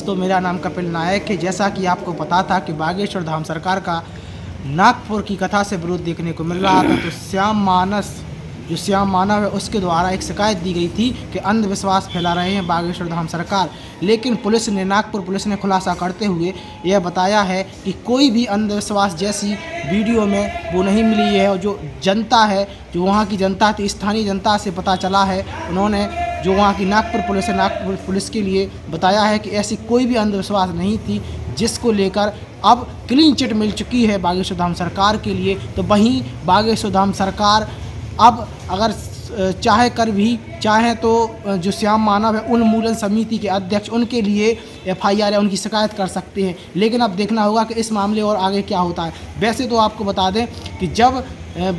दोस्तों, मेरा नाम कपिल नायक है। जैसा कि आपको पता था कि बागेश्वर धाम सरकार का नागपुर की कथा से विरोध देखने को मिल रहा था, तो श्याम मानव है उसके द्वारा एक शिकायत दी गई थी कि अंधविश्वास फैला रहे हैं बागेश्वर धाम सरकार। लेकिन नागपुर पुलिस ने खुलासा करते हुए यह बताया है कि कोई भी अंधविश्वास जैसी वीडियो में वो नहीं मिली है। और जो जनता है, जो वहाँ की जनता थी, स्थानीय जनता से पता चला है, उन्होंने जो वहाँ की नागपुर पुलिस के लिए बताया है कि ऐसी कोई भी अंधविश्वास नहीं थी, जिसको लेकर अब क्लीन चिट मिल चुकी है बागेश्वर धाम सरकार के लिए। तो वहीं बागेश्वर धाम सरकार अब अगर चाहे तो जो श्याम मानव है उन्मूलन समिति के अध्यक्ष, उनके लिए FIR या उनकी शिकायत कर सकते हैं। लेकिन अब देखना होगा कि इस मामले और आगे क्या होता है। वैसे तो आपको बता दें कि जब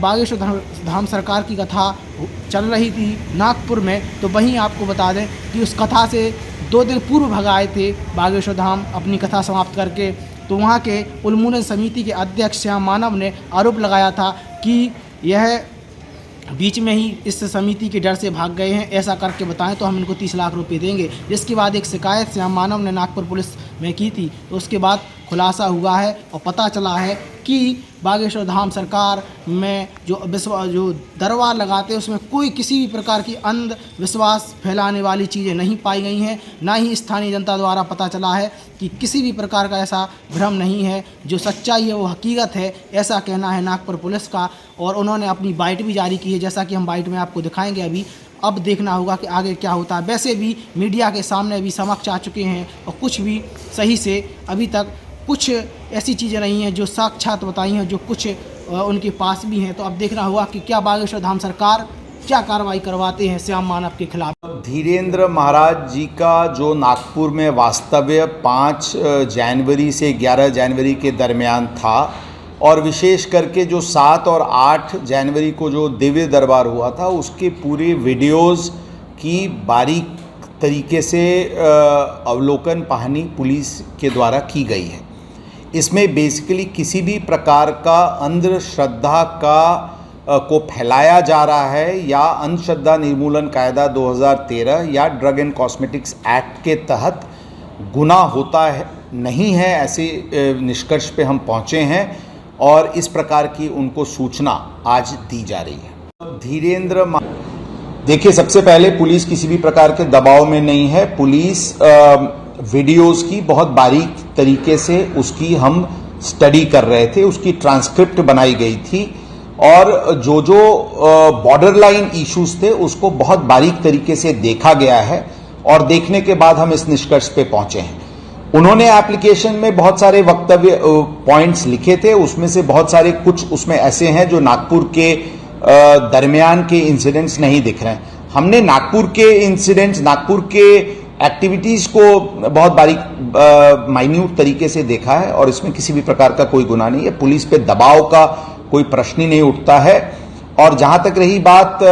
बागेश्वर धाम सरकार की कथा चल रही थी नागपुर में, तो वहीं आपको बता दें कि उस कथा से 2 दिन पूर्व भगाए थे बागेश्वर धाम अपनी कथा समाप्त करके। तो वहाँ के उन्मूलन समिति के अध्यक्ष श्याम मानव ने आरोप लगाया था कि यह बीच में ही इस समिति के डर से भाग गए हैं, ऐसा करके बताएं तो हम इनको 30 लाख रुपए देंगे। जिसके बाद एक शिकायत श्याम मानव ने नागपुर पुलिस में की थी, तो उसके बाद खुलासा हुआ है और पता चला है कि बागेश्वर धाम सरकार में जो दरबार लगाते हैं उसमें कोई किसी भी प्रकार की अंधविश्वास फैलाने वाली चीज़ें नहीं पाई गई हैं। ना ही स्थानीय जनता द्वारा पता चला है कि किसी भी प्रकार का ऐसा भ्रम नहीं है। जो सच्चाई है वो हकीकत है, ऐसा कहना है नागपुर पुलिस का। और उन्होंने अपनी बाइट भी जारी की है, जैसा कि हम बाइट में आपको दिखाएंगे अभी। अब देखना होगा कि आगे क्या होता है। वैसे भी मीडिया के सामने भी समक्ष आ चुके हैं और कुछ भी सही से अभी तक कुछ ऐसी चीज़ें नहीं हैं जो साक्षात बताई हैं, जो कुछ उनके पास भी हैं। तो अब देखना होगा कि क्या बागेश्वर धाम सरकार क्या कार्रवाई करवाते हैं श्याम मानव के खिलाफ। धीरेन्द्र महाराज जी का जो नागपुर में वास्तव्य 5 जनवरी से 11 जनवरी के दरमियान था, और विशेष करके जो 7 और 8 जनवरी को जो दिव्य दरबार हुआ था, उसके पूरे वीडियोज़ की बारीक तरीके से अवलोकन पहानी पुलिस के द्वारा की गई है। इसमें बेसिकली किसी भी प्रकार का अंधश्रद्धा को फैलाया जा रहा है या अंधश्रद्धा निर्मूलन कायदा 2013 या ड्रग एंड कॉस्मेटिक्स एक्ट के तहत गुनाह होता है नहीं है, ऐसे निष्कर्ष पे हम पहुँचे हैं। और इस प्रकार की उनको सूचना आज दी जा रही है। देखिए, सबसे पहले पुलिस किसी भी प्रकार के दबाव में नहीं है। पुलिस वीडियोस की बहुत बारीक तरीके से उसकी हम स्टडी कर रहे थे, उसकी ट्रांसक्रिप्ट बनाई गई थी, और जो बॉर्डर लाइन इश्यूज थे उसको बहुत बारीक तरीके से देखा गया है। और देखने के बाद हम इस निष्कर्ष पे पहुंचे हैं। उन्होंने एप्लीकेशन में बहुत सारे वक्तव्य पॉइंट्स लिखे थे, उसमें से बहुत सारे कुछ उसमें ऐसे हैं जो नागपुर के दरमियान के इंसिडेंट्स नहीं दिख रहे हैं। हमने नागपुर के इंसिडेंट्स, नागपुर के एक्टिविटीज को बहुत बारीक माइन्यूट तरीके से देखा है, और इसमें किसी भी प्रकार का कोई गुनाह नहीं है। पुलिस पे दबाव का कोई प्रश्न ही नहीं उठता है। और जहां तक रही बात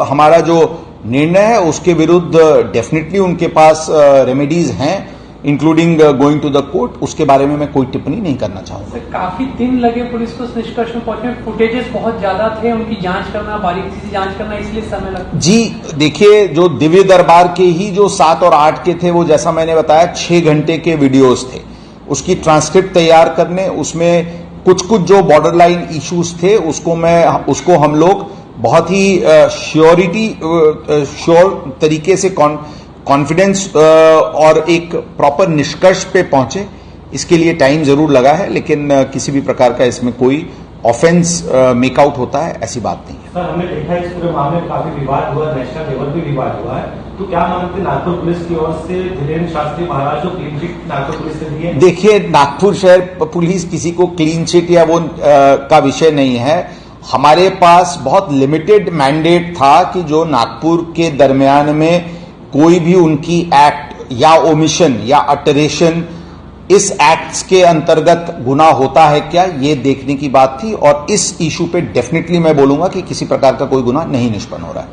हमारा जो निर्णय है, उसके विरुद्ध डेफिनेटली उनके पास रेमेडीज हैं, including going to the court. उसके बारे में मैं कोई टिप्पणी नहीं करना चाहूंगा। काफी दिन लगे पुलिस को इस निष्कर्ष में पहुंचने, फुटेजेस बहुत ज्यादा थे, उनकी जांच करना, बारीकी से जांच करना, इसलिए समय लगा। जी देखिए, जो दिव्य दरबार के ही जो 7 और 8 के थे, वो जैसा मैंने बताया 6 घंटे के वीडियोस थे। उसकी ट्रांसक्रिप्ट तैयार करने, उसमें कुछ जो बॉर्डर लाइन इश्यूज थे उसको हम लोग बहुत ही श्योर तरीके से कॉन्फिडेंस और एक प्रॉपर निष्कर्ष पे पहुंचे। इसके लिए टाइम जरूर लगा है, लेकिन किसी भी प्रकार का इसमें कोई ऑफेंस मेकआउट होता है, ऐसी बात नहीं है। सर, हमने देखा इस पूरे मामले में काफी विवाद हुआ, नेशनल लेवल पे विवाद हुआ है, तो क्या मानते हैं नागपुर पुलिस की ओर से धीरेन्द्र शास्त्री महाराज को क्लीन चिट नागपुर पुलिस से दी है? देखिए, नागपुर शहर पुलिस किसी को क्लीन चिट या वो का विषय नहीं है। हमारे पास बहुत लिमिटेड मैंडेट था कि जो नागपुर के दरमियान में कोई भी उनकी एक्ट या ओमिशन या अटरेशन इस एक्ट्स के अंतर्गत गुनाह होता है क्या, ये देखने की बात थी। और इस इशू पे डेफिनेटली मैं बोलूंगा कि किसी प्रकार का कोई गुनाह नहीं निष्पन्न हो रहा है।